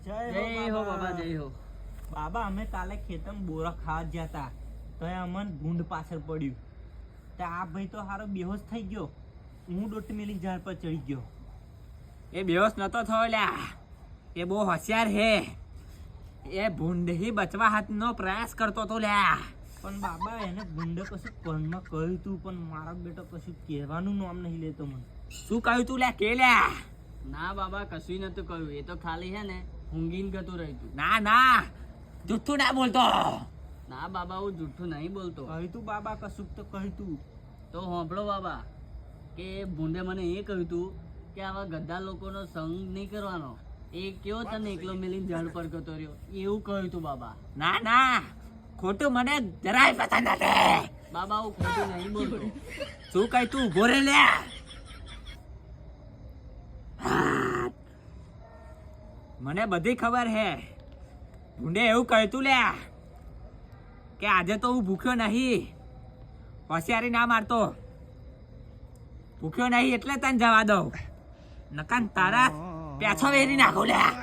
જય હો બાબા, જય હો બાબા. અમે કાલે ખેતરમાં બોરા ખાવા ગયા હતા તો અમને ભૂંડ પાછળ પડ્યું તો આ ભાઈ તો હારો બેહોશ થઈ ગયો. હું ડોટ મેલી ઝાડ પર ચડી ગયો. એ બેહોશ નતો થયો લ્યા, એ બહુ હોશિયાર હે. એ ભૂંડથી બચવા હાથનો પ્રયાસ કરતો તો લ્યા. પણ બાબા એને ભૂંડે કશું પનમાં કહ્યું તું પણ મારો બેટો કશું કહેવાનું નામ નહીં લેતો. મને શું કહ્યું તું લ્યા, કે લ્યા? ના બાબા, કશું નતું કહ્યું. એ તો ખાલી હે ને ઊંઘીને ગતું રહ્યું તું. ના ના, જુઠ્ઠું ના બોલતો. ના બાબા, હું જુઠ્ઠું નહીં બોલતો. કહ્યું તું બાબા, કશું તો કહ્યું તું. તો હોંભળો બાબા, કે ભૂંડે મને એ કહ્યું તું કે આવા ગદ્દા લોકોનો સંગ નહીં કરવાનો. એ કેવો તને એકલો મેલીને ઝાડ પર ગતો રહ્યો, એવું કહ્યું તું બાબા. ના ના, ખોટું મને જરાય પસંદ નથી. બાબા, હું ખોટું નહીં બોલતો. શું કહી તું ઉભો રે લ્યા. મને બધી ખબર હે. ભૂંડે એવું કહ્યું તું લ્યા કે આજે તો હું ભૂખ્યો નહીં. હોશિયારી ના મારતો. ભૂખ્યો નહીં એટલે તને જવા દઉં, નકાન તારા પેછો વેરી નાખો લ્યા.